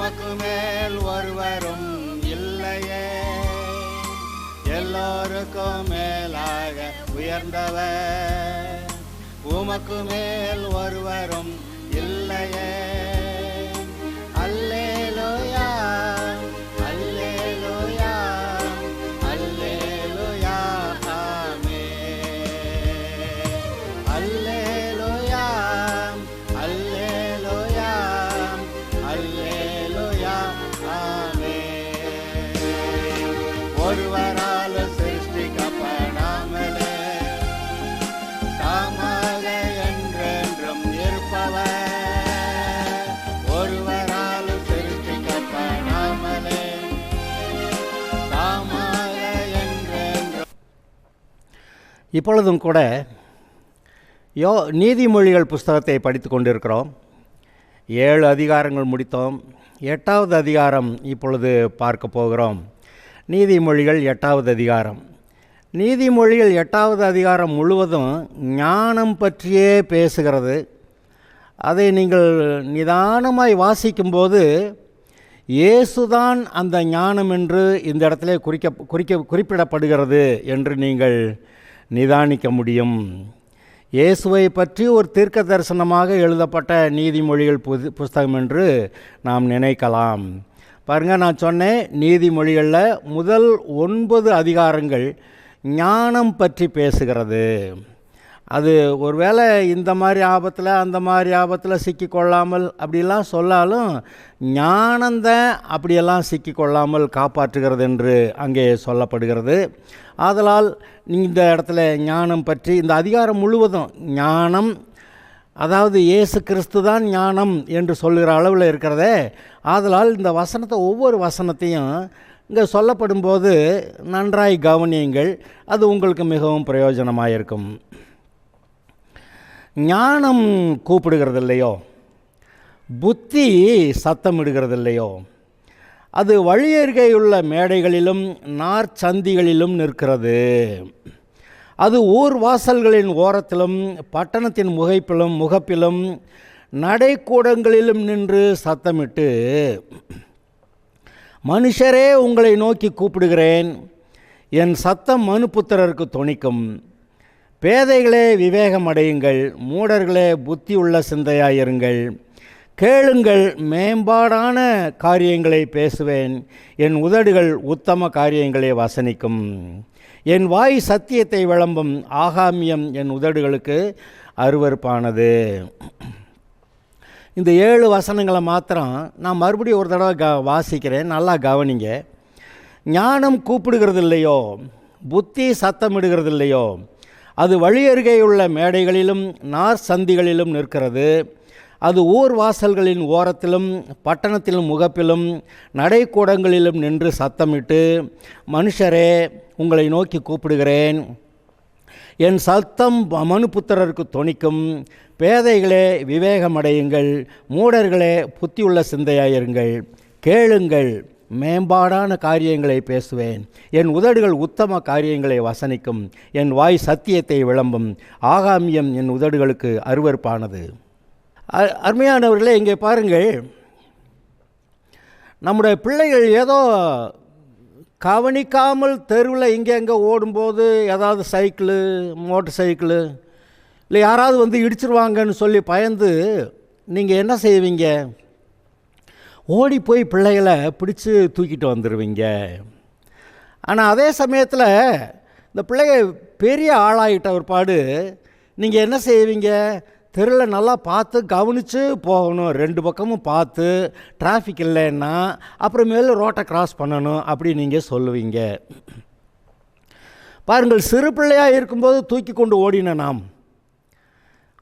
உமக்கு மேல் ஒருவரும் இல்லையே, எல்லோருக்கும் மேலாக உயர்ந்தவர். உமக்கு மேல் ஒருவரும் இல்லையே. அல்லேலூயா, அல்லேலூயா, அல்லேலூயா, ஆமென். அல்லேலூயா, அல்லேலூயா, அல்லேலூயா, ஆமென். ஒருவரால் சிருஷ்டிக்கப்படாமலே தாமாக என்றென்றும் இருப்பவர், ஒருவரால் சிருஷ்டிக்கப்படாமலே தாமாக என்றென்றும். இப்பொழுதும் கூட நீதிமொழிகள் புஸ்தகத்தை படித்து கொண்டிருக்கிறோம். 7 அதிகாரங்கள் முடித்தோம். 8வது அதிகாரம் இப்பொழுது பார்க்க போகிறோம். நீதிமொழிகள் 8வது அதிகாரம். நீதிமொழிகள் 8வது அதிகாரம் முழுவதும் ஞானம் பற்றியே பேசுகிறது. அதை நீங்கள் நிதானமாய் வாசிக்கும்போது இயேசுதான் அந்த ஞானம் என்று இந்த இடத்துல குறிப்பிடப்படுகிறது என்று நீங்கள் நிதானிக்க முடியும். இயேசுவை பற்றி ஒரு தீர்க்க தரிசனமாக எழுதப்பட்ட நீதிமொழிகள் புஸ்தகம் என்று நாம் நினைக்கலாம். பாருங்கள், நான் சொன்னேன் நீதிமொழிகளில் முதல் 9 அதிகாரங்கள் ஞானம் பற்றி பேசுகிறது. அது ஒருவேளை இந்த மாதிரி ஆபத்தில் அந்த மாதிரி ஆபத்தில் சிக்கிக்கொள்ளாமல் அப்படிலாம் சொல்லாலும் ஞானந்தான் அப்படியெல்லாம் சிக்கிக்கொள்ளாமல் காப்பாற்றுகிறது என்று அங்கே சொல்லப்படுகிறது. ஆதலால் இந்த இடத்துல ஞானம் பற்றி இந்த அதிகாரம் முழுவதும் ஞானம், அதாவது இயேசு கிறிஸ்து தான் ஞானம் என்று சொல்கிற அளவில் இருக்கிறதே. ஆதலால் இந்த வசனத்தை ஒவ்வொரு வசனத்தையும் இங்கே சொல்லப்படும்போது நன்றாய் கவனியுங்கள். அது உங்களுக்கு மிகவும் பிரயோஜனமாக இருக்கும். ஞானம் கூப்பிடுகிறது இல்லையோ, புத்தி சத்தமிடுகிறது இல்லையோ, அது வழியருகேயுள்ள மேடைகளிலும் நார்ச்சந்திகளிலும் நிற்கிறது. அது ஊர் வாசல்களின் ஓரத்திலும் பட்டணத்தின் முகப்பிலும் நடைக்கூடங்களிலும் நின்று சத்தமிட்டு, மனுஷரே உங்களை நோக்கி கூப்பிடுகிறேன், என் சத்தம் மனுபுத்திரருக்கு தொனிக்கும். பேதைகளே விவேகம் அடையுங்கள், மூடர்களே புத்தி உள்ள சிந்தையாயிருங்கள். கேளுங்கள், மேம்பாடான காரியங்களை பேசுவேன், என் உதடுகள் உத்தம காரியங்களை வசனிக்கும். என் வாய் சத்தியத்தை விளம்பும், ஆகாமியம் என் உதடுகளுக்கு அருவருப்பானது. இந்த 7 வசனங்களை மாத்திரம் நான் மறுபடியும் ஒரு தடவை வாசிக்கிறேன், நல்லா கவனிங்க. ஞானம் கூப்பிடுகிறது இல்லையோ, புத்தி சத்தமிடுகிறது இல்லையோ, அது வழியருகேயுள்ள மேடைகளிலும் நார்ச்சந்திகளிலும் நிற்கிறது. அது ஊர் வாசல்களின் ஓரத்திலும் பட்டணத்திலும் முகப்பிலும் நடைக்கூடங்களிலும் நின்று சத்தமிட்டு, மனுஷரே உங்களை நோக்கி கூப்பிடுகிறேன், என் சத்தம் மனுபுத்திரருக்கு தொனிக்கும். பேதைகளே விவேகமடையுங்கள், மூடர்களே புத்தியுள்ள சிந்தையாயிருங்கள். கேளுங்கள், மேம்பாடான காரியங்களை பேசுவேன், என் உதடுகள் உத்தம காரியங்களை வசனிக்கும். என் வாய் சத்தியத்தை விளம்பும், ஆகாமியம் என் உதடுகளுக்கு அருவருப்பானது. அருமையானவர்களே, இங்கே பாருங்கள், நம்முடைய பிள்ளைகள் ஏதோ கவனிக்காமல் தெருவில் இங்கே எங்கே ஓடும்போது ஏதாவது சைக்கிளு மோட்டர் சைக்கிளு இல்லை யாராவது வந்து இடிச்சிருவாங்கன்னு சொல்லி பயந்து நீங்கள் என்ன செய்வீங்க? ஓடி போய் பிள்ளைகளை பிடிச்சி தூக்கிட்டு வந்துடுவீங்க. ஆனால் அதே சமயத்தில் இந்த பிள்ளைங்க பெரிய ஆளாகிட்ட ஒரு பாடு நீங்கள் என்ன செய்வீங்க? தெருவில் நல்லா பார்த்து கவனித்து போகணும், 2 பக்கமும் பார்த்து, டிராஃபிக் இல்லைன்னா அப்புறமேலு ரோட்டை கிராஸ் பண்ணணும் அப்படி நீங்கள் சொல்லுவீங்க. பாருங்கள், சிறு பிள்ளையாக இருக்கும்போது தூக்கி கொண்டு ஓடின நாம்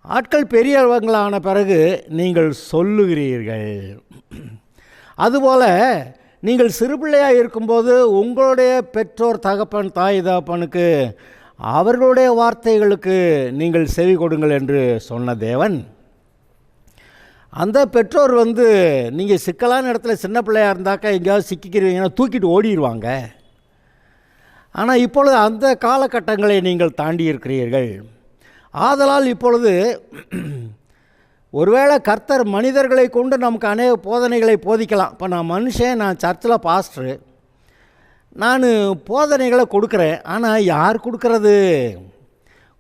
ஆட்கள் பெரியவங்களான பிறகு நீங்கள் சொல்லுகிறீர்கள். அதுபோல் நீங்கள் சிறு பிள்ளையாக இருக்கும்போது உங்களுடைய பெற்றோர் தகப்பன் தாய் தகப்பனுக்கு அவர்களுடைய வார்த்தைகளுக்கு நீங்கள் செவி கொடுங்கள் என்று சொன்ன தேவன், அந்த பெற்றோர் வந்து நீங்கள் சிக்கலான இடத்துல சின்ன பிள்ளையாக இருந்தாக்கா எங்கேயாவது சிக்கிக்கிறீங்கன்னா தூக்கிட்டு ஓடிடுவாங்க. ஆனால் இப்பொழுது அந்த காலகட்டங்களை நீங்கள் தாண்டி இருக்கிறீர்கள். ஆதலால் இப்பொழுது ஒருவேளை கர்த்தர் மனிதர்களை கொண்டு நமக்கு அநேக போதனைகளை போதிக்கலாம். இப்போ நான் மனுஷன், நான் சர்ச்சில் பாஸ்டரு, நான் போதனைகளை கொடுக்குறேன். ஆனால் யார் கொடுக்கறது?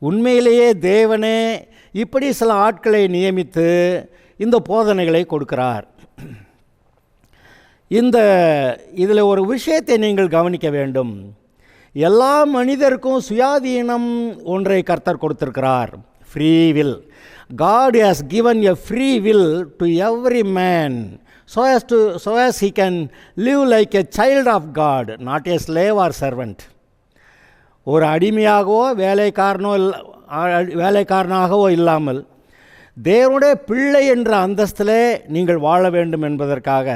உண்மையிலேயே தேவனே இப்படி சில ஆட்களை நியமித்து இந்த போதனைகளை கொடுக்கிறார். இதில் ஒரு விஷயத்தை நீங்கள் கவனிக்க வேண்டும். எல்லா மனிதருக்கும் சுயாதீனம் ஒன்றை கர்த்தர் கொடுத்திருக்கிறார், free will. God has given a free will to every man so as he can live like a child of God, not a slave or servant. ஒரு அடிமையாகவோ வேலைக்காரனாகவோ இல்லாமல் தேவனுடைய பிள்ளை என்ற அந்தஸ்திலே நீங்கள் வாழ வேண்டும் என்பதற்காக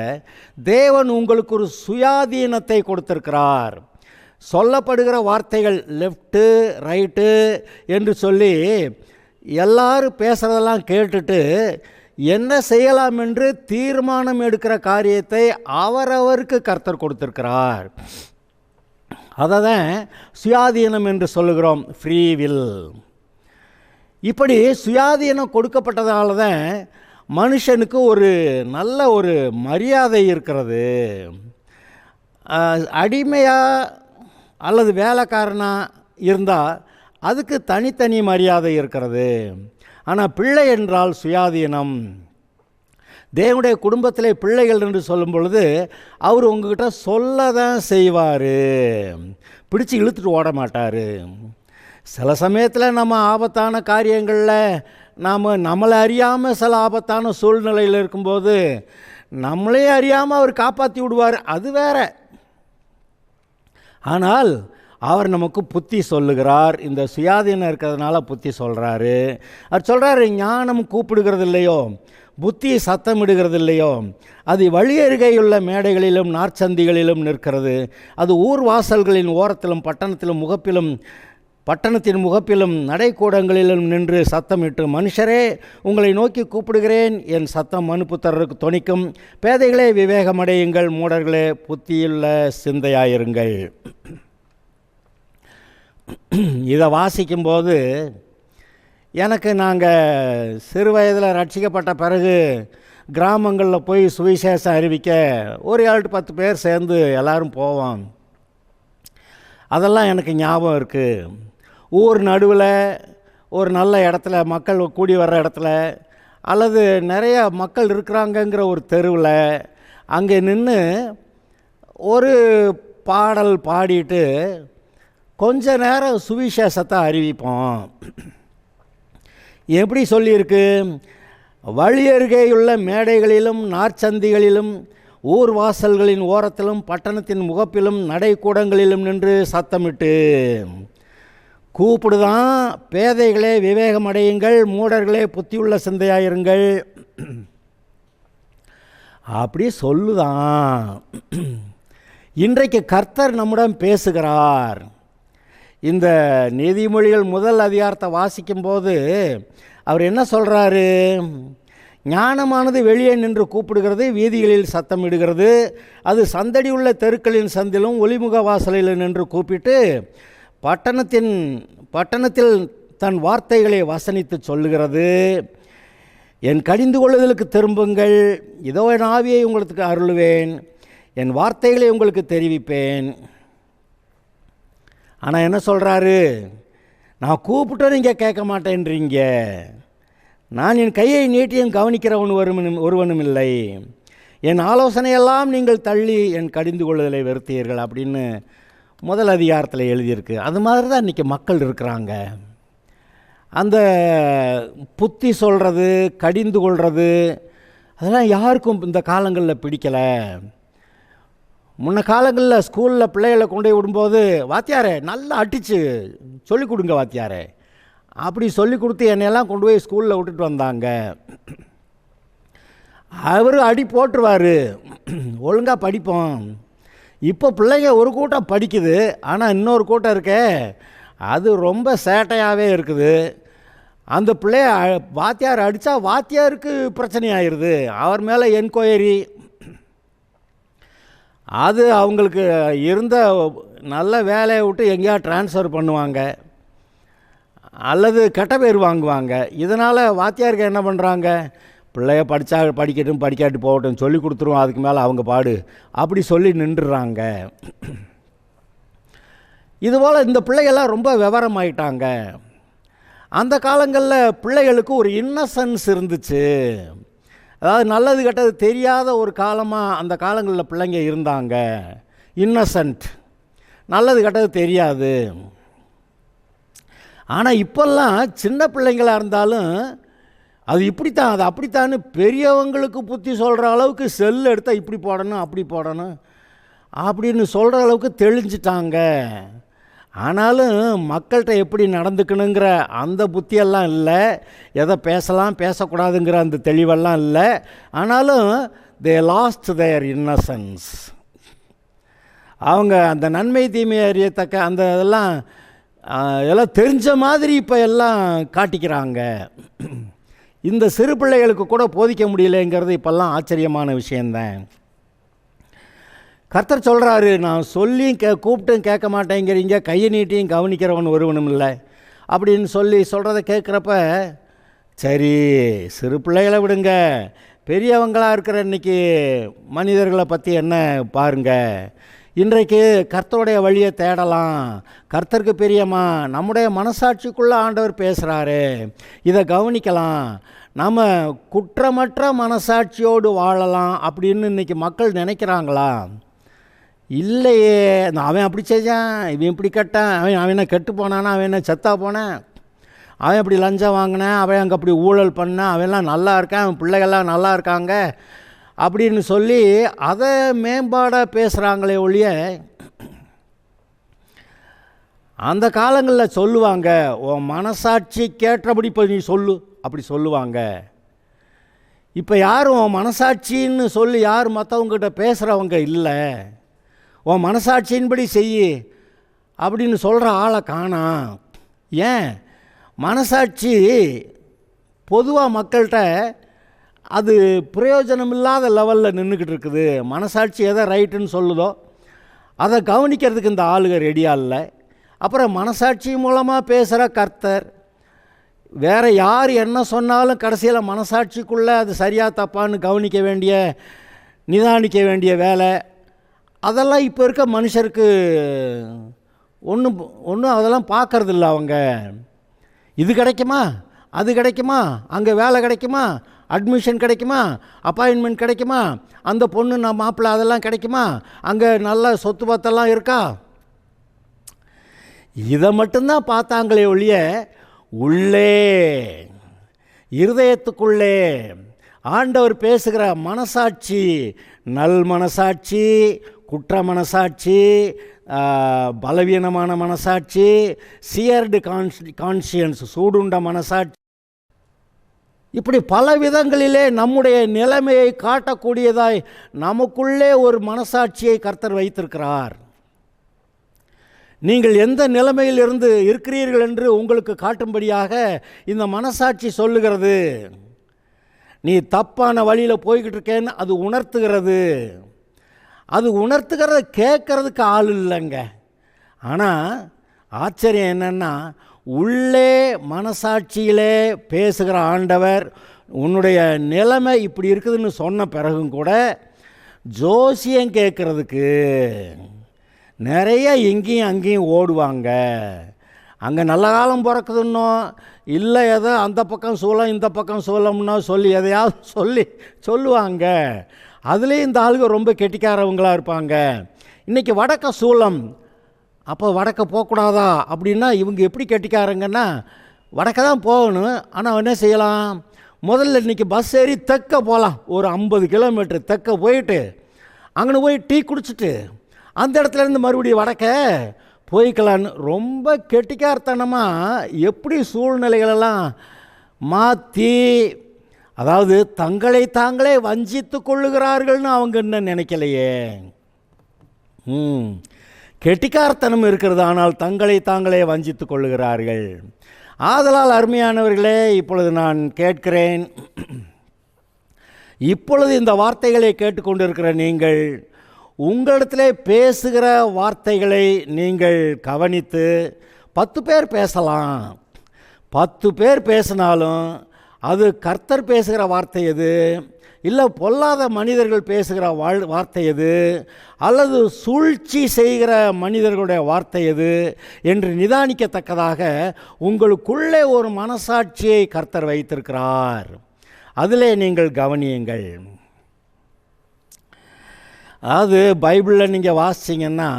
தேவன் உங்களுக்கு ஒரு சுயாதீனத்தை கொடுத்திருக்கிறார். சொல்லப்படுகிற வார்த்தைகள் லெஃப்ட்டு ரைட்டு என்று சொல்லி எல்லாரும் பேசுகிறதெல்லாம் கேட்டுட்டு என்ன செய்யலாம் என்று தீர்மானம் எடுக்கிற காரியத்தை அவரவருக்கு கர்த்தர் கொடுத்திருக்கிறார். அதை தான் சுயாதீனம் என்று சொல்லுகிறோம், ஃப்ரீ வில். இப்படி சுயாதீனம் கொடுக்கப்பட்டதால தான் மனுஷனுக்கு ஒரு நல்ல ஒரு மரியாதை இருக்கிறது. அடிமையாக அல்லது வேலைக்காரனாக இருந்தால் அதுக்கு தனித்தனி மரியாதை இருக்கிறது. ஆனால் பிள்ளை என்றால் சுயாதீனம். தேவனுடைய குடும்பத்திலே பிள்ளைகள் என்று சொல்லும் பொழுது அவர் உங்ககிட்ட சொல்ல தான் செய்வார், பிடிச்சி இழுத்துட்டு ஓட மாட்டார். சில சமயத்தில் நம்ம ஆபத்தான காரியங்களில் நம்மளை அறியாமல் சில ஆபத்தான சூழ்நிலையில் இருக்கும்போது நம்மளே அறியாமல் அவர் காப்பாற்றி விடுவார், அது வேற. ஆனால் அவர் நமக்கு புத்தி சொல்லுகிறார். இந்த சுயாதீனம் இருக்கிறதுனால புத்தி சொல்கிறாரு. அவர் சொல்கிறாரு, ஞானம் கூப்பிடுகிறது இல்லையோ, புத்தி சத்தமிடுகிறது இல்லையோ, அது வழியருகையுள்ள மேடைகளிலும் நாற்சந்திகளிலும் நிற்கிறது. அது ஊர் வாசல்களின் ஓரத்திலும் பட்டணத்தின் முகப்பிலும் நடைக்கூடங்களிலும் நின்று சத்தமிட்டு, மனுஷரே உங்களை நோக்கி கூப்பிடுகிறேன், என் சத்தம் மனுப்புத்தருக்கு தொனிக்கும். பேதைகளே விவேகமடையுங்கள், மூடர்களே புத்தியுள்ள சிந்தையாயிருங்கள். இதை வாசிக்கும்போது எனக்கு நாங்கள் சிறு வயதில் ரட்சிக்கப்பட்ட பிறகு கிராமங்களில் போய் சுவிசேஷம் அறிவிக்க ஒரு 7-10 பேர் சேர்ந்து எல்லோரும் போவோம். அதெல்லாம் எனக்கு ஞாபகம் இருக்குது. ஊர் நடுவில் ஒரு நல்ல இடத்துல, மக்கள் கூடி வர்ற இடத்துல, அல்லது நிறைய மக்கள் இருக்கிறாங்கங்கிற ஒரு தெருவில் அங்கே நின்று ஒரு பாடல் பாடிட்டு கொஞ்ச நேரம் சுவிசேஷத்தை அறிவிப்போம். எப்படி சொல்லியிருக்கு? வழியருகேயுள்ள மேடைகளிலும் நாற்சந்திகளிலும் ஊர் வாசல்களின் ஓரத்திலும் பட்டணத்தின் முகப்பிலும் நடைக்கூடங்களிலும் நின்று சத்தமிட்டு கூப்பிடுதான். பேதைகளே விவேகமடையுங்கள், மூடர்களே புத்தியுள்ள சிந்தையாயிருங்கள், அப்படி சொல்லுதான். இன்றைக்கு கர்த்தர் நம்முடன் பேசுகிறார். இந்த நீதிமொழிகள் 1 அதிகாரத்தை வாசிக்கும்போது அவர் என்ன சொல்கிறாரு? ஞானமானது வெளியே நின்று கூப்பிடுகிறது, வீதிகளில் சத்தமிடுகிறது, அது சந்தடி உள்ள தெருக்களின் சந்திலும் ஒளிமுக வாசலில் நின்று கூப்பிட்டு பட்டணத்தில் தன் வார்த்தைகளை வசனித்து சொல்லுகிறது. என் கடிந்து கொள்ளுதலுக்கு திரும்புங்கள், இதோ என் ஆவியை உங்களுக்கு அருளுவேன், என் வார்த்தைகளை உங்களுக்கு தெரிவிப்பேன். ஆனால் என்ன சொல்கிறாரு? நான் கூப்பிட்டோம் நீங்கள் கேட்க மாட்டேன்றீங்க, நான் என் கையை நீட்டியும் கவனிக்கிறவன் ஒருவனும் இல்லை, என் ஆலோசனையெல்லாம் நீங்கள் தள்ளி என் கடிந்து கொள்ளுதலை வெறுத்தீர்கள் அப்படின்னு 1 அதிகாரத்தில் எழுதியிருக்கு. அது மாதிரி தான் இன்றைக்கி மக்கள் இருக்கிறாங்க. அந்த புத்தி சொல்கிறது, கடிந்து கொள்வது, அதெல்லாம் யாருக்கும் இந்த காலங்களில் பிடிக்கலை. முன்ன காலங்களில் ஸ்கூலில் பிள்ளைகளை கொண்டு போய் விடும்போது, வாத்தியாரே நல்லா அடித்து சொல்லிக் கொடுங்க வாத்தியாரே, அப்படி சொல்லி கொடுத்து என்னையெல்லாம் கொண்டு போய் ஸ்கூலில் விட்டுட்டு வந்தாங்க. அவர் அடி போட்டுருவார், ஒழுங்காக படிப்போம். இப்போ பிள்ளைங்க ஒரு கூட்டம் படிக்குது, ஆனால் இன்னொரு கூட்டம் இருக்கே அது ரொம்ப சேட்டையாகவே இருக்குது. அந்த பிள்ளைய வாத்தியார் அடித்தா வாத்தியாருக்கு பிரச்சனை ஆயிடுது, அவர் மேலே என்கொயரி. அது அவங்களுக்கு இருந்த நல்ல வேலையை விட்டு எங்கேயா ட்ரான்ஸ்ஃபர் பண்ணுவாங்க. அல்லது கெட்ட பேர் வாங்குவாங்க. இதனால் வாத்தியாருக்கு என்ன பண்ணுறாங்க, பிள்ளைய படித்தா படிக்கட்டும், படிக்காட்டி போகட்டும், சொல்லி கொடுத்துருவோம், அதுக்கு மேலே அவங்க பாடு அப்படி சொல்லி நின்றுறாங்க. இதுபோல் இந்த பிள்ளைகள்லாம் ரொம்ப விவரமாயிட்டாங்க. அந்த காலங்களில் பிள்ளைகளுக்கு ஒரு இன்னசென்ஸ் இருந்துச்சு. அதாவது நல்லது கெட்டது தெரியாத ஒரு காலமாக அந்த காலங்களில் பிள்ளைங்க இருந்தாங்க. இன்னசென்ட், நல்லது கெட்டது தெரியாது. ஆனால் இப்போல்லாம் சின்ன பிள்ளைங்களாக இருந்தாலும் அது இப்படித்தான், அது அப்படித்தான்னு பெரியவங்களுக்கு புத்தி சொல்கிற அளவுக்கு செல் எடுத்தால் இப்படி போடணும், அப்படி போடணும் அப்படின்னு சொல்கிற அளவுக்கு தெளிஞ்சிட்டாங்க. ஆனாலும் மக்கள்கிட்ட எப்படி நடந்துக்கணுங்கிற அந்த புத்தியெல்லாம் இல்லை, எதை பேசலாம் பேசக்கூடாதுங்கிற அந்த தெளிவெல்லாம் இல்லை. ஆனாலும் தே லாஸ்ட் தேர் இன்னசென்ஸ். அவங்க அந்த நன்மை தீமை அறியத்தக்க அந்த இதெல்லாம் எல்லாம் தெரிஞ்ச மாதிரி இப்போ எல்லாம் காட்டிக்கிறாங்க. இந்த சிறு பிள்ளைகளுக்கு கூட போதிக்க முடியலைங்கிறது இப்போல்லாம் ஆச்சரியமான விஷயந்தான். கர்த்தர் சொல்கிறாரு, நான் சொல்லியும் கூப்பிட்டும் கேட்க மாட்டேங்கிறீங்க, கையை நீட்டியும் கவனிக்கிறவன் ஒருவனும் இல்லை அப்படின்னு சொல்கிறத கேட்குறப்ப, சரி சிறு பிள்ளைகளை விடுங்க, பெரியவங்களாக இருக்கிற இன்றைக்கி மனிதர்களை பற்றி என்ன பாருங்கள். இன்றைக்கு கர்த்தருடைய வழியை தேடலாம். கர்த்தருக்கு பிரியமா நம்முடைய மனசாட்சிக்குள்ளே ஆண்டவர் பேசுகிறாரு, இதை கவனிக்கலாம், நம்ம குற்றமற்ற மனசாட்சியோடு வாழலாம் அப்படின்னு இன்றைக்கி மக்கள் நினைக்கிறாங்களா? இல்லையே. அவன் அப்படி செஞ்சான், இவன் இப்படி கட்டான், அவன் என்ன கெட்டு போனானா, அவன் என்ன செத்தா போனான், அவன் அப்படி லஞ்சம் வாங்கினான், அவன் அங்கே அப்படி ஊழல் பண்ணான், அவன்லாம் நல்லா இருக்கான், அவன் பிள்ளைகள்லாம் நல்லா இருக்காங்க அப்படின்னு சொல்லி அதை மேம்பாடாக பேசுகிறாங்களே ஒழிய, அந்த காலங்களில் சொல்லுவாங்க, உன் மனசாட்சி கேட்டபடி இப்போ நீ சொல்லு அப்படி சொல்லுவாங்க. இப்போ யாரும் உன் மனசாட்சின்னு சொல்லி யார் மற்றவங்ககிட்ட பேசுகிறவங்க இல்லை. உன் மனசாட்சியின்படி செய்யி அப்படின்னு சொல்கிற ஆளை காணோம். ஏன்? மனசாட்சி பொதுவாக மக்கள்கிட்ட அது பிரயோஜனம் இல்லாத லெவலில் நின்றுக்கிட்டு இருக்குது. மனசாட்சி எதை ரைட்டுன்னு சொல்லுதோ அதை கவனிக்கிறதுக்கு இந்த ஆளுங்க ரெடியாக இல்லை. அப்புறம் மனசாட்சி மூலமாக பேசுகிற கர்த்தர், வேறு யார் என்ன சொன்னாலும் கடைசியில் மனசாட்சிக்குள்ளே அது சரியாக தப்பான்னு கவனிக்க வேண்டிய, நிதானிக்க வேண்டிய வேலை, அதெல்லாம் இப்போ இருக்க மனுஷருக்கு ஒன்றும் அதெல்லாம் பார்க்கறதில்ல. அவங்க இது கிடைக்குமா, அது கிடைக்குமா, அங்கே வேலை கிடைக்குமா, அட்மிஷன் கிடைக்குமா, அப்பாயின்மெண்ட் கிடைக்குமா, அந்த பொண்ணு நான் மாப்பிள்ளை அதெல்லாம் கிடைக்குமா, அங்கே நல்ல சொத்து பத்தெல்லாம் இருக்கா, இதை மட்டும்தான் பார்த்தாங்களே ஒழிய உள்ளே இருதயத்துக்குள்ளே ஆண்டவர் பேசுகிற மனசாட்சி, நல் மனசாட்சி, குற்ற மனசாட்சி, பலவீனமான மனசாட்சி, சியர்டு கான்ஷியன்ஸ், சூடுண்ட மனசாட்சி, இப்படி பல விதங்களிலே நம்முடைய நிலைமையை காட்டக்கூடியதாய் நமக்குள்ளே ஒரு மனசாட்சியை கர்த்தர் வைத்திருக்கிறார். நீங்கள் எந்த நிலைமையில் இருந்து இருக்கிறீர்கள் என்று உங்களுக்கு காட்டும்படியாக இந்த மனசாட்சி சொல்லுகிறது. நீ தப்பான வழியில் போய்கிட்டு இருக்கேன்னு அது உணர்த்துகிறது. அது உணர்த்துகிறத கேட்கறதுக்கு ஆள் இல்லைங்க. ஆனால் ஆச்சரியம் என்னென்னா, உள்ளே மனசாட்சியிலே பேசுகிற ஆண்டவர் உன்னுடைய நிலைமை இப்படி இருக்குதுன்னு சொன்ன பிறகும் கூட ஜோசியம் கேட்குறதுக்கு நிறைய இங்கேயும் அங்கேயும் ஓடுவாங்க. அங்கே நல்ல காலம் பிறக்குதுன்னோ, இல்லை ஏதோ அந்த பக்கம் சூழம் இந்த பக்கம் சூழம்னோ சொல்லி எதையாவது சொல்லுவாங்க. அதுலேயும் இந்த ஆளுங்க ரொம்ப கெட்டிக்காரவங்களாக இருப்பாங்க. இன்றைக்கி வடக்க சூழம், அப்போ வடக்க போகக்கூடாதா அப்படின்னா இவங்க எப்படி கெட்டிக்காரங்கன்னா, வடக்க தான் போகணும், ஆனால் என்ன செய்யலாம், முதல்ல இன்றைக்கி பஸ் ஏறி தெற்க போகலாம், ஒரு 50 கிலோமீட்டர் தெற்க போயிட்டு அங்கே போய் டீ குடிச்சிட்டு அந்த இடத்துலேருந்து மறுபடியும் வடக்க போய்க்கலான்னு ரொம்ப கெட்டிக்காரத்தனமாக எப்படி சூழ்நிலைகளெல்லாம் மாற்றி, அதாவது தங்களை தாங்களே வஞ்சித்து கொள்ளுகிறார்கள்னு அவங்க இன்னும் நினைக்கலையே. கெட்டிக்காரத்தனம் இருக்கிறது, ஆனால் தங்களை தாங்களே வஞ்சித்து கொள்ளுகிறார்கள். ஆதலால் அருமையானவர்களே, இப்பொழுது நான் கேட்கிறேன், இப்பொழுது இந்த வார்த்தைகளை கேட்டுக்கொண்டிருக்கிற நீங்கள் உங்களிடத்திலே பேசுகிற வார்த்தைகளை நீங்கள் கவனித்து 10 பேர் பேசலாம், 10 பேர் பேசினாலும் அது கர்த்தர் பேசுகிற வார்த்தை எது, இல்லை பொல்லாத மனிதர்கள் பேசுகிற வார்த்தை எது, அல்லது சூழ்ச்சி செய்கிற மனிதர்களுடைய வார்த்தை எது என்று நிதானிக்கத்தக்கதாக உங்களுக்குள்ளே ஒரு மனசாட்சியை கர்த்தர் வைத்திருக்கிறார். அதிலே நீங்கள் கவனியுங்கள். அதாவது பைபிளில் நீங்கள் வாசிச்சிங்கன்னா,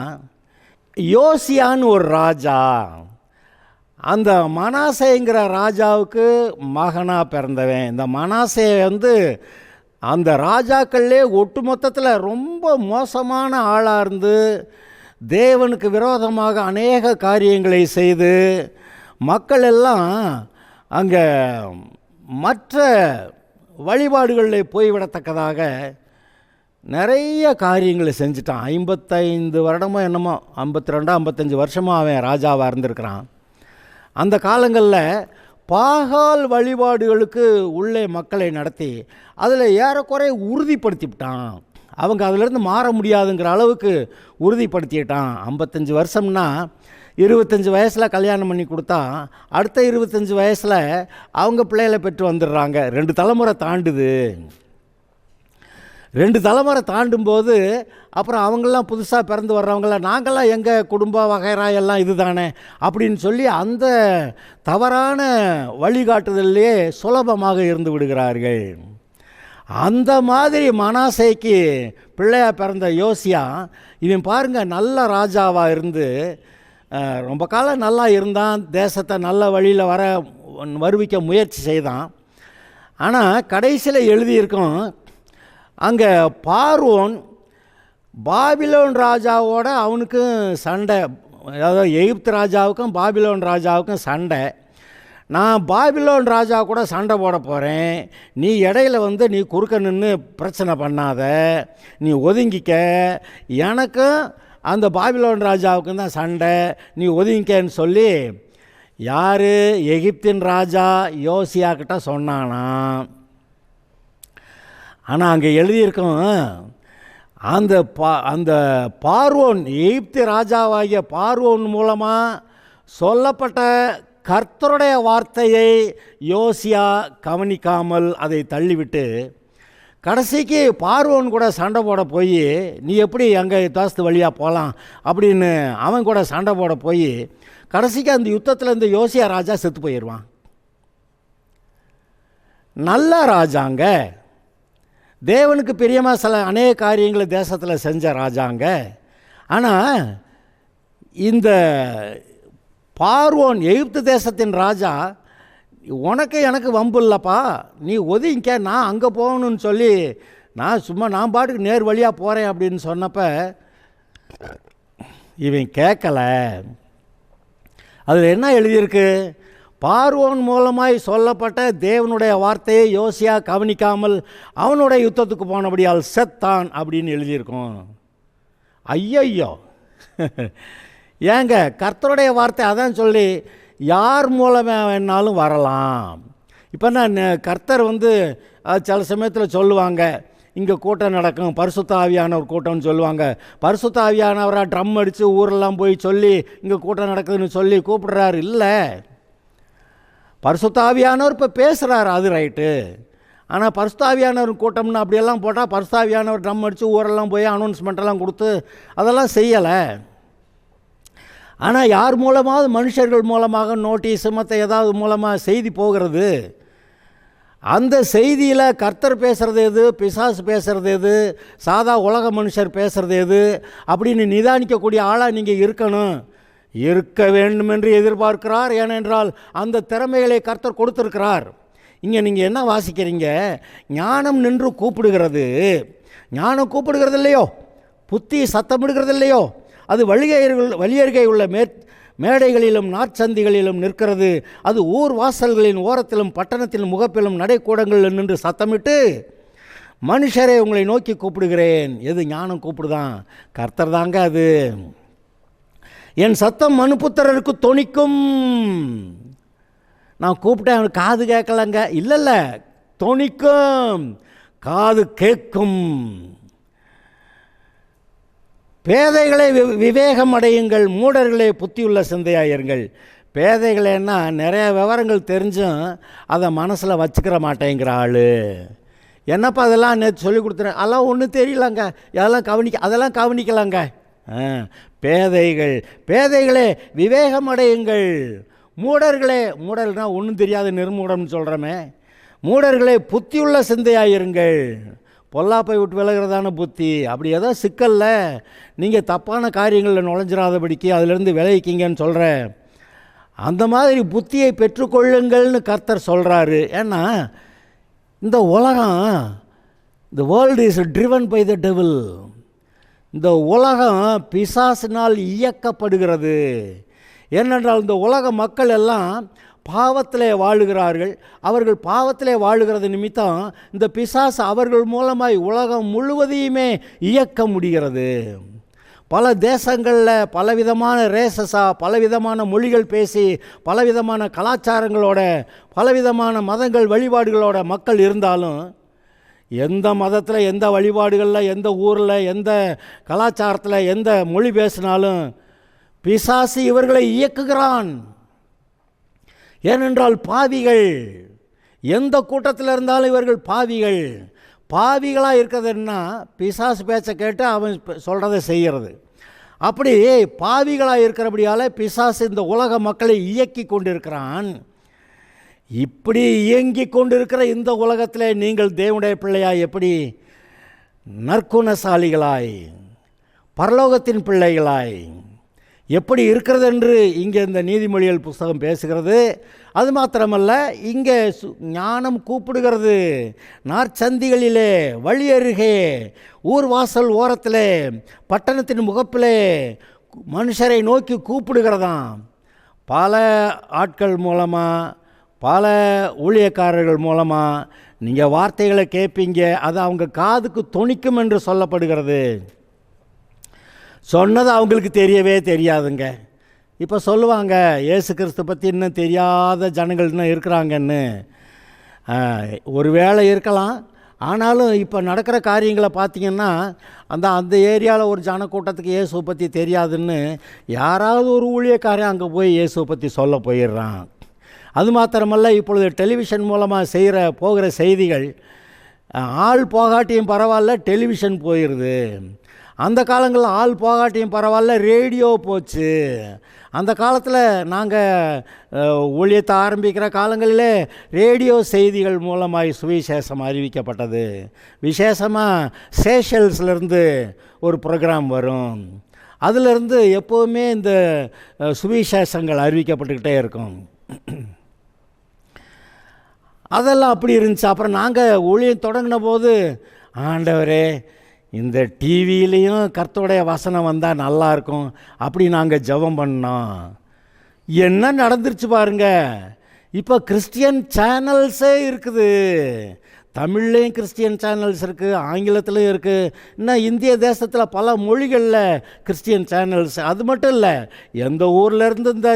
யோசியான்னு ஒரு ராஜா, அந்த மனாசேங்கிற ராஜாவுக்கு மகனாக பிறந்தவன். இந்த மனாசே அந்த ராஜாக்கள்லே ஒட்டுமொத்தத்தில் ரொம்ப மோசமான ஆளாக இருந்து தேவனுக்கு விரோதமாக அநேக காரியங்களை செய்து மக்கள் எல்லாம் அங்கே மற்ற வழிபாடுகளில் போய்விடத்தக்கதாக நிறைய காரியங்களை செஞ்சிட்டான். 55 வருடமோ என்னமோ, 52 55 வருஷமாக அவன் ராஜாவாக இருந்திருக்கிறான். அந்த காலங்களில் பாகால் வழிபாடுகளுக்கு உள்ளே மக்களை நடத்தி அதில் ஏறக்குறைய உறுதிப்படுத்திவிட்டான். அவங்க அதிலேருந்து மாற முடியாதுங்கிற அளவுக்கு உறுதிப்படுத்திட்டான். 55 வருஷம்னா 25 வயசில் கல்யாணம் பண்ணி கொடுத்தா அடுத்த 25 வயசில் அவங்க பிள்ளைகளை பெற்று வந்துடுறாங்க. 2 தலைமுறை தாண்டுது. 2 தலைமுறை தாண்டும்போது அப்புறம் அவங்களாம் புதுசாக பிறந்து வர்றவங்களாம் நாங்கள்லாம் எங்கள் குடும்ப வகைரா எல்லாம் இது தானே அப்படின்னு சொல்லி அந்த தவறான வழிகாட்டுதல்லையே சுலபமாக இருந்து விடுகிறார்கள். அந்த மாதிரி மனாசேக்கு பிள்ளையாக பிறந்த யோசியா, இவன் பாருங்கள் நல்ல ராஜாவாக இருந்து ரொம்ப காலம் நல்லா இருந்தான். தேசத்தை நல்ல வழியில் வருவிக்க முயற்சி செய்தான். ஆனால் கடைசியில் எழுதியிருக்கோம், அங்கே பார்வோன் பாபிலோன் ராஜாவோட அவனுக்கும் சண்டை, அதாவது எகிப்து ராஜாவுக்கும் பாபிலோன் ராஜாவுக்கும் சண்டை. நான் பாபிலோன் ராஜா கூட சண்டை போட போகிறேன், நீ இடையில நீ குறுக்க நின்று பிரச்சனை பண்ணாத, நீ ஒதுங்கிக்க, எனக்கும் அந்த பாபிலோன் ராஜாவுக்கும் தான் சண்டை, நீ ஒதுங்கிக்கன்னு சொல்லி யார் எகிப்தின் ராஜா யோசியா கிட்ட சொன்னானா. ஆனால் அங்கே எழுதியிருக்கோம், அந்த பார்வோன் எகிப்து ராஜாவாகிய பார்வோன் மூலமாக சொல்லப்பட்ட கர்த்தருடைய வார்த்தையை யோசியா கவனிக்காமல் அதை தள்ளிவிட்டு கடைசிக்கு பார்வோன் கூட சண்டை போட போய் நீ எப்படி அங்கே தாஸ்து வழியாக போகலாம் அப்படின்னு அவன் கூட சண்டை போட போய் கடைசிக்கு அந்த யுத்தத்தில் இந்த யோசியா ராஜா செத்து போயிடுவான். நல்ல ராஜாங்க, தேவனுக்கு பிரியமாக சில அநேக காரியங்களை தேசத்தில் செஞ்ச ராஜாங்க. ஆனால் இந்த பார்வோன் எகிப்து தேசத்தின் ராஜா, உனக்கு எனக்கு வம்பு இல்லைப்பா, நீ ஒதுங்கிக்க, நான் அங்கே போகணுன்னு சொல்லி நான் பாட்டுக்கு நேர் வழியாக போகிறேன் அப்படின்னு சொன்னப்ப இவன் கேட்கல. அதில் என்ன எழுதியிருக்கு, பார்வோன் மூலமாய் சொல்லப்பட்ட தேவனுடைய வார்த்தையை யோசியா கவனிக்காமல் அவனுடைய யுத்தத்துக்கு போனபடியால் செத்தான் அப்படின்னு எழுதியிருக்கோம். ஐயையோ, ஏங்க கர்த்தருடைய வார்த்தை அதான் சொல்லி யார் மூலமாக வேணாலும் வரலாம். இப்போ நான் கர்த்தர் சில சமயத்தில் சொல்லுவாங்க, இங்கே கூட்டம் நடக்கும், பரிசுத்த ஆவியானவர் கூட்டம்னு சொல்லுவாங்க. பரிசுத்த ஆவியானவராக ட்ரம் அடித்து ஊரெல்லாம் போய் சொல்லி இங்கே கூட்டம் நடக்குதுன்னு சொல்லி கூப்பிடுறாரு. இல்லை, பரிசுத்த ஆவியானவர் இப்போ பேசுகிறார், அது ரைட்டு. ஆனால் பரிசுத்த ஆவியானவர் கூட்டம்னு அப்படியெல்லாம் போட்டால் பரிசுத்த ஆவியானவர் ட்ரம் அடித்து ஊரெல்லாம் போய் அனௌன்ஸ்மெண்ட்டெல்லாம் கொடுத்து அதெல்லாம் செய்யலை. ஆனால் யார் மூலமாவது மனுஷர்கள் மூலமாக நோட்டீஸ் மற்ற ஏதாவது மூலமாக செய்தி போகிறது, அந்த செய்தியில் கர்த்தர் பேசுகிறது எது, பிசாசு பேசுகிறது எது, சாதா உலக மனுஷர் பேசுகிறது எது அப்படின்னு நிதானிக்கக்கூடிய ஆளாக நீங்கள் இருக்க வேண்டும் என்று எதிர்பார்க்கிறார். ஏனென்றால் அந்த திறமைகளை கர்த்தர் கொடுத்துருக்கிறார். இங்கே நீங்கள் என்ன வாசிக்கிறீங்க, ஞானம் நின்று கூப்பிடுகிறது. ஞானம் கூப்பிடுகிறது இல்லையோ, புத்தி சத்தமிடுகிறது இல்லையோ, அது வழியருகே உள்ள மேடைகளிலும் நாற்சந்திகளிலும் நிற்கிறது. அது ஊர் வாசல்களின் ஓரத்திலும் பட்டணத்தின் முகப்பிலும் நடைக்கூடங்களில் நின்று சத்தமிட்டு, மனுஷரே உங்களை நோக்கி கூப்பிடுகிறேன். எது ஞானம் கூப்பிடுதான், கர்த்தர் தாங்க அது. என் சத்தம் மனுபுத்திரருக்கு தொனிக்கும். நான் கூப்பிட்டேன், அவனுக்கு காது கேட்கலங்க, இல்லை தொனிக்கும், காது கேட்கும். பேதைகளை விவேகம் அடையுங்கள், மூடர்களே புத்தியுள்ள சிந்தையாயிருங்கள். பேதைகளேன்னா நிறைய விவரங்கள் தெரிஞ்சும் அதை மனசில் வச்சுக்கிற மாட்டேங்கிற ஆள். என்னப்பா அதெல்லாம் நேற்று சொல்லி கொடுத்துறேன், அதெல்லாம் ஒன்றும் தெரியலங்க, அதெல்லாம் கவனிக்கலாங்க. பேதைகளே விவேகம் அடையுங்கள். மூடர்கள்னால் ஒன்றும் தெரியாத நிர்மூடம்னு சொல்கிறோமே, மூடர்களே புத்தியுள்ள சிந்தையாயிருங்கள். பொல்லாப்பை விட்டு விலகிறதான புத்தி. அப்படி ஏதோ சிக்கலில் நீங்கள் தப்பான காரியங்களில் நுழைஞ்சிடாதபடிக்கு அதிலேருந்து விளைவிக்கிங்கன்னு சொல்கிறேன். அந்த மாதிரி புத்தியை பெற்றுக்கொள்ளுங்கள்னு கர்த்தர் சொல்கிறாரு. ஏன்னா இந்த உலகம், இந்த world is driven by the devil. இந்த உலகம் பிசாசினால் இயக்கப்படுகிறது. ஏனென்றால் இந்த உலக மக்கள் எல்லாம் பாவத்திலே வாழுகிறார்கள். அவர்கள் பாவத்திலே வாழுகிறது நிமித்தம் இந்த பிசாசு அவர்கள் மூலமாய் உலகம் முழுவதையுமே இயக்க முடிகிறது. பல தேசங்களில் பலவிதமான ரேசஸாக, பலவிதமான மொழிகள் பேசி, பலவிதமான கலாச்சாரங்களோட, பலவிதமான மதங்கள் வழிபாடுகளோட மக்கள் இருந்தாலும், எந்த மதத்தில், எந்த வழிபாடுகளில், எந்த ஊரில், எந்த கலாச்சாரத்தில், எந்த மொழி பேசினாலும் பிசாசு இவர்களை இயக்குகிறான். ஏனென்றால் பாவிகள், எந்த கூட்டத்தில் இருந்தாலும் இவர்கள் பாவிகளாக இருக்கிறதுன்னா பிசாசு பேச்சை கேட்டு அவன் சொல்கிறத செய்கிறது. அப்படி பாவிகளாக இருக்கிறபடியால் பிசாசு இந்த உலக மக்களை இயக்கி கொண்டிருக்கிறான். இப்படி இயங்கி கொண்டிருக்கிற இந்த உலகத்தில் நீங்கள் தேவனுடைய பிள்ளையாய் எப்படி நற்குணசாலிகளாய், பரலோகத்தின் பிள்ளைகளாய் எப்படி இருக்கிறது என்று இங்கே இந்த நீதிமொழிகள் புஸ்தகம் பேசுகிறது. அது மாத்திரமல்ல, இங்கே ஞானம் கூப்பிடுகிறது. நாற்சந்திகளிலே, வழி அருகே, ஊர் வாசல் ஓரத்திலே, பட்டணத்தின் முகப்பிலே மனுஷரை நோக்கி கூப்பிடுகிறதாம். பல ஆட்கள் மூலமாக, பல ஊழியக்காரர்கள் மூலமாக நீங்கள் வார்த்தைகளை கேட்பீங்க. அது அவங்க காதுக்கு தொனிக்கும் என்று சொல்லப்படுகிறது. சொன்னது அவங்களுக்கு தெரியவே தெரியாதுங்க. இப்போ சொல்லுவாங்க, இயேசு கிறிஸ்து பற்றி இன்னும் தெரியாத ஜனங்கள் இன்னும் இருக்கிறாங்கன்னு. ஒரு வேளை இருக்கலாம். ஆனாலும் இப்போ நடக்கிற காரியங்களை பார்த்திங்கன்னா அந்த ஏரியாவில் ஒரு ஜனக்கூட்டத்துக்கு இயேசுவை பற்றி தெரியாதுன்னு யாராவது ஒரு ஊழியக்காரன் அங்கே போய் இயேசுவை பற்றி சொல்ல போயிடுறான். அது மாத்திரமல்ல, இப்பொழுது டெலிவிஷன் மூலமாக போகிற செய்திகள் ஆள் போகாட்டியும் பரவாயில்ல, டெலிவிஷன் போயிடுது. அந்த காலங்களில் ஆள் போகாட்டியும் பரவாயில்ல, ரேடியோ போச்சு. அந்த காலத்தில் நாங்கள் ஊழியத்தை ஆரம்பிக்கிற காலங்களிலே ரேடியோ செய்திகள் மூலமாய் சுவிசேஷம் அறிவிக்கப்பட்டது. விசேஷமாக சேஷல்ஸ்லேருந்து ஒரு ப்ரோக்ராம் வரும். அதிலிருந்து எப்போவுமே இந்த சுவிசேஷங்கள் அறிவிக்கப்பட்டுக்கிட்டே இருக்கும். அதெல்லாம் அப்படி இருந்துச்சு. அப்புறம் நாங்கள் ஊழியம் தொடங்கின போது, ஆண்டவரே இந்த டிவியிலையும் கர்த்தருடைய வசனம் வந்தால் நல்லாயிருக்கும் அப்படி நாங்கள் ஜெபம் பண்ணோம். என்ன நடந்துருச்சு பாருங்க. இப்போ கிறிஸ்டியன் சேனல்ஸே இருக்குது. தமிழ்லேயும் கிறிஸ்டியன் சேனல்ஸ் இருக்குது, ஆங்கிலத்துலேயும் இருக்குது. இன்னும் இந்திய தேசத்தில் பல மொழிகளில் கிறிஸ்டியன் சேனல்ஸ். அது மட்டும் இல்லை, எந்த ஊர்லேருந்து இந்த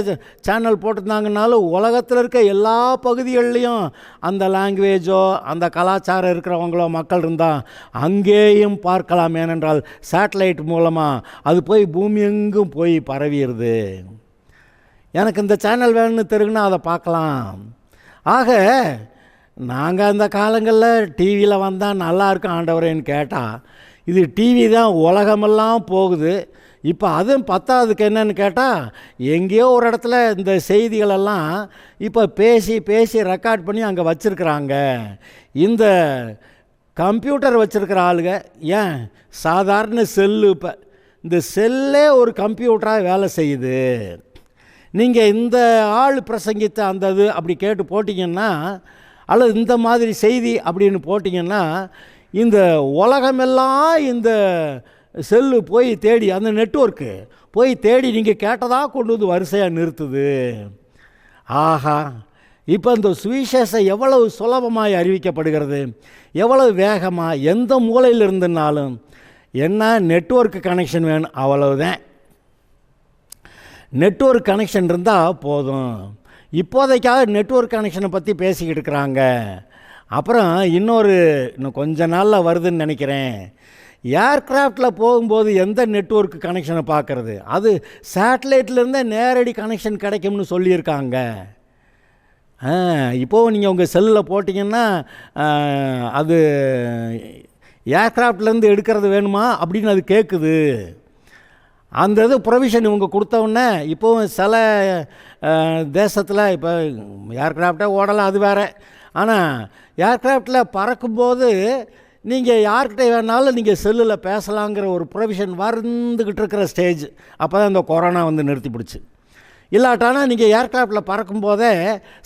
சேனல் போட்டிருந்தாங்கனாலும் உலகத்தில் இருக்க எல்லா பகுதிகள்லேயும் அந்த லாங்குவேஜோ அந்த கலாச்சாரம் இருக்கிறவங்களோ மக்கள் இருந்தால் அங்கேயும் பார்க்கலாம். ஏனென்றால் சேட்டலைட் மூலமாக அது போய் பூமி எங்கும் போய் பரவிடுது. எனக்கு இந்த சேனல் வேணும்னு தெரியுன்னா அதை பார்க்கலாம். ஆக நாங்கள் அந்த காலங்களில் டிவியில் வந்தால் நல்லாயிருக்கும் ஆண்டவரேன்னு கேட்டால், இது டிவி தான் உலகமெல்லாம் போகுது. இப்போ அதுவும் பத்தாவதுக்கு என்னன்னு கேட்டால், எங்கேயோ ஒரு இடத்துல இந்த செய்திகளெல்லாம் இப்போ பேசி ரெக்கார்ட் பண்ணி அங்கே வச்சுருக்குறாங்க. இந்த கம்ப்யூட்டர் வச்சுருக்கிற ஆளுங்க, ஏன் சாதாரண செல்லு, இப்போ இந்த செல்லே ஒரு கம்ப்யூட்டராக வேலை செய்யுது. நீங்கள் இந்த ஆள் பிரசங்கித்த அந்த இது அப்படி கேட்டு போட்டிங்கன்னா, அல்லது இந்த மாதிரி செய்தி அப்படின்னு போட்டிங்கன்னா, இந்த உலகமெல்லாம் இந்த செல்லு போய் தேடி, அந்த நெட்வொர்க்கு போய் தேடி நீங்கள் கேட்டதாக கொண்டு வந்து வரிசையாக நிறுத்துது. ஆஹா, இப்போ இந்த சுவிசேஷம் எவ்வளவு சுலபமாக அறிவிக்கப்படுகிறது, எவ்வளவு வேகமாக, எந்த மூலையில் இருந்துனாலும். என்ன நெட்வொர்க் கனெக்ஷன் வேணும், அவ்வளவுதான். நெட்வொர்க் கனெக்ஷன் இருந்தால் போதும். இப்போதைக்காக நெட்வொர்க் கனெக்ஷனை பற்றி பேசிக்கிட்டு இருக்கிறாங்க. அப்புறம் இன்னும் கொஞ்ச நாளில் வருதுன்னு நினைக்கிறேன். ஏர்க்ராஃப்டில் போகும்போது எந்த நெட்வொர்க் கனெக்ஷனை பார்க்குறது? அது சேட்டலைட்லேருந்தே நேரடி கனெக்ஷன் கிடைக்கும்னு சொல்லியிருக்காங்க. இப்போது நீங்கள் உங்கள் செல்லில் போட்டிங்கன்னா அது ஏர்க்ராஃப்ட்லேருந்து எடுக்கிறது வேணுமா அப்படின்னு அது கேட்குது. அந்த இது ப்ரொவிஷன் இவங்க கொடுத்தவுடனே இப்போவும் சில தேசத்தில் இப்போ ஏர்க்ராஃப்டே ஓடலாம், அது வேறு. ஆனால் ஏர்க்ராஃப்டில் பறக்கும்போது நீங்கள் யார்கிட்ட வேணாலும் நீங்கள் செல்லில் பேசலாங்கிற ஒரு ப்ரொவிஷன் வந்துக்கிட்டு இருக்கிற ஸ்டேஜ். அப்போ தான் இந்த கொரோனா வந்து நிறுத்தி பிடிச்சி. இல்லாட்டானா நீங்கள் ஏர்க்ராஃப்டில் பறக்கும்போதே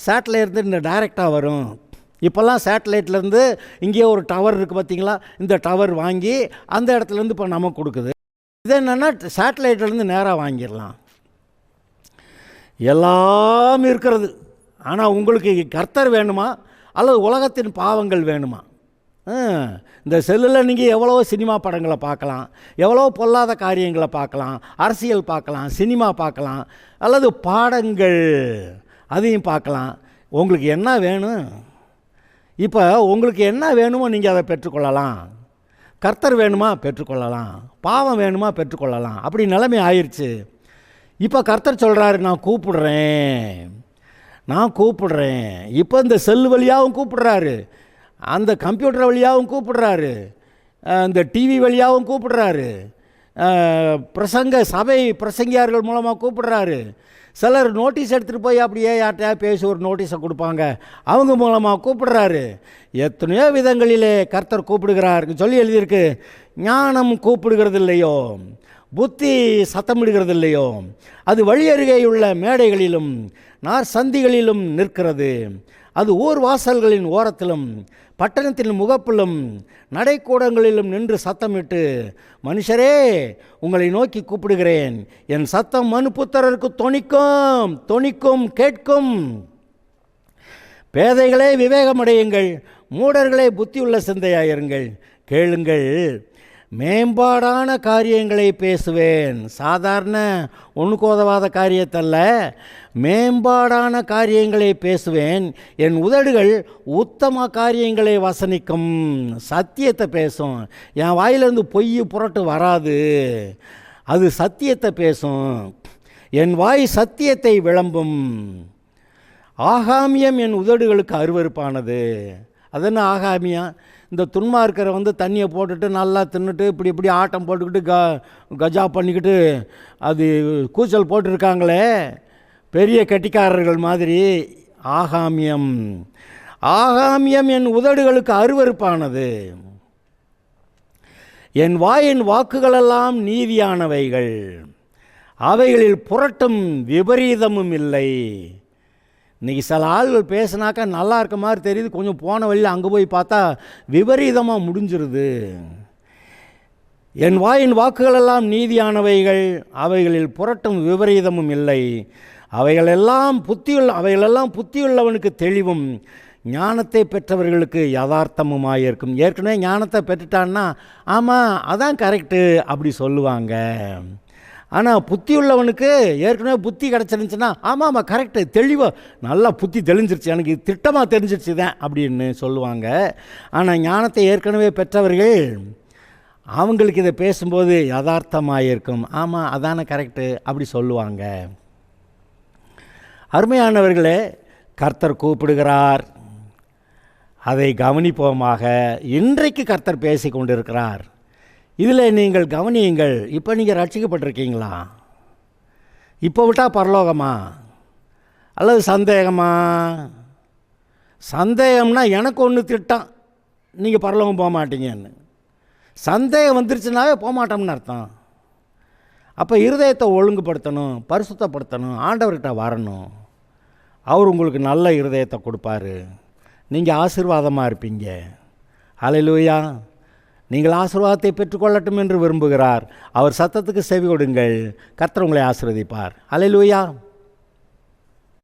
சேட்டலைட்லேருந்து இந்த டைரெக்டாக வரும். இப்போல்லாம் சேட்டலைட்லேருந்து இங்கேயே ஒரு டவர் இருக்குது பார்த்தீங்களா, இந்த டவர் வாங்கி அந்த இடத்துலேருந்து இப்போ நமக்கு கொடுக்குது. இது என்னென்னா சேட்டலைட்லேருந்து நேராக வாங்கிடலாம். எல்லாம் இருக்கிறது. ஆனால் உங்களுக்கு கர்த்தர் வேணுமா அல்லது உலகத்தின் பாவங்கள் வேணுமா? இந்த செல்லில் நீங்கள் எவ்வளோ சினிமா படங்களை பார்க்கலாம், எவ்வளோ பொல்லாத காரியங்களை பார்க்கலாம், அரசியல் பார்க்கலாம், சினிமா பார்க்கலாம், அல்லது பாடங்கள் அதையும் பார்க்கலாம். உங்களுக்கு என்ன வேணும்? இப்போ உங்களுக்கு என்ன வேணுமோ நீங்கள் அதை பெற்றுக்கொள்ளலாம். கர்த்தர் வேணுமா பெற்றுக்கொள்ளலாம், பாவம் வேணுமா பெற்றுக்கொள்ளலாம். அப்படி நிலைமை ஆயிடுச்சு. இப்போ கர்த்தர் சொல்கிறாரு, நான் கூப்பிடுறேன். இப்போ இந்த செல் வழியாகவும் கூப்பிடுறாரு, அந்த கம்ப்யூட்டர் வழியாகவும் கூப்பிடுறாரு, இந்த டிவி வழியாகவும் கூப்பிடுறாரு, சபை பிரசங்கியார்கள் மூலமாக கூப்பிடுறாரு. சிலர் நோட்டீஸ் எடுத்துகிட்டு போய் அப்படியே யார்கிட்டயா பேசி ஒரு நோட்டீஸை கொடுப்பாங்க, அவங்க மூலமாக கூப்பிடுறாரு. எத்தனையோ விதங்களிலே கர்த்தர் கூப்பிடுகிறார் சொல்லி எழுதியிருக்கு. ஞானம் கூப்பிடுகிறது இல்லையோ, புத்தி சத்தமிடுகிறது இல்லையோ, அது வழியருகேயுள்ள மேடைகளிலும் நார்சந்திகளிலும் நிற்கிறது. அது ஊர் வாசல்களின் ஓரத்திலும் பட்டணத்தின் முகப்பிலும் நடைக்கூடங்களிலும் நின்று சத்தமிட்டு, மனுஷரே உங்களை நோக்கி கூப்பிடுகிறேன், என் சத்தம் மனுபுத்திரருக்கு தொனிக்கும் கேட்கும். பேதைகளே விவேகமடையுங்கள், மூடர்களே புத்தியுள்ள சிந்தையாயிருங்கள். கேளுங்கள், மேம்பாடான காரியங்களை பேசுவேன். சாதாரண ஒன்றுக்கு உதவாத காரியத்தல்ல, மேம்பாடான காரியங்களை பேசுவேன். என் உதடுகள் உத்தம காரியங்களை வசனிக்கும். சத்தியத்தை பேசும். என் வாயிலிருந்து பொய் புரட்டு வராது, அது சத்தியத்தை பேசும். என் வாய் சத்தியத்தை விளம்பும். ஆகாமியம் என் உதடுகளுக்கு அருவருப்பானது. அது என்ன ஆகாமியம்? இந்த துன்மார்க்கரை வந்து தண்ணியை போட்டுட்டு நல்லா தின்னுட்டு இப்படி ஆட்டம் போட்டுக்கிட்டு கஜா பண்ணிக்கிட்டு அது கூச்சல் போட்டிருக்காங்களே, பெரிய கட்டிக்காரர்கள் மாதிரி. ஆகாமியம் என் உதடுகளுக்கு அருவருப்பானது. என் வாயின் வாக்குகளெல்லாம் நீதியானவைகள், அவைகளில் புரட்டும் விபரீதமும் இல்லை. இன்றைக்கி சில ஆள்கள் பேசினாக்கா நல்லா இருக்க மாதிரி தெரியுது, கொஞ்சம் போன வழியில் அங்கே போய் பார்த்தா விபரீதமாக முடிஞ்சிருது. என் வாயின் வாக்குகளெல்லாம் நீதியானவைகள், அவைகளில் புரட்டும் விபரீதமும் இல்லை. அவைகளெல்லாம் புத்தியுள்ளவனுக்கு தெளிவும் ஞானத்தை பெற்றவர்களுக்கு யதார்த்தமுமாயிருக்கும். ஏற்கனவே ஞானத்தை பெற்றுட்டான்னா ஆமாம் அதான் கரெக்டு அப்படி சொல்லுவாங்க. ஆனால் புத்தி உள்ளவனுக்கு ஏற்கனவே புத்தி கிடச்சிருந்துச்சுன்னா ஆமாம் கரெக்டு, தெளிவாக நல்லா புத்தி தெளிஞ்சிருச்சு, எனக்கு திட்டமாக தெரிஞ்சிருச்சு தான் அப்படின்னு சொல்லுவாங்க. ஆனால் ஞானத்தை ஏற்கனவே பெற்றவர்கள் அவங்களுக்கு இதை பேசும்போது யதார்த்தமாக இருக்கும், ஆமாம் அதான கரெக்டு அப்படி சொல்லுவாங்க. அருமையானவர்களே, கர்த்தர் கூப்பிடுகிறார், அதை கவனிப்போமாக. இன்றைக்கு கர்த்தர் பேசி கொண்டிருக்கிறார். இதில் நீங்கள் கவனியுங்கள். இப்போ நீங்கள் ரட்சிக்கப்பட்டிருக்கீங்களா? இப்போ விட்டால் பரலோகமா அல்லது சந்தேகமா? சந்தேகம்னா எனக்கு ஒன்று திட்டம், நீங்கள் பரலோகம் போக மாட்டீங்கன்னு. சந்தேகம் வந்துருச்சுனாவே போக மாட்டோம்னு அர்த்தம். அப்போ இருதயத்தை ஒழுங்குபடுத்தணும், பரிசுத்தப்படுத்தணும், ஆண்டவர்கிட்ட வரணும். அவர் உங்களுக்கு நல்ல இருதயத்தை கொடுப்பாரு, நீங்கள் ஆசீர்வாதமாக இருப்பீங்க. ஹல்லேலூயா. நீங்கள் ஆசீர்வாதத்தை பெற்றுக்கொள்ளட்டும் என்று விரும்புகிறார். அவர் சத்தத்துக்கு செவி கொடுங்கள், கர்த்தர் உங்களை ஆசீர்வதிப்பார். ஹல்லேலூயா.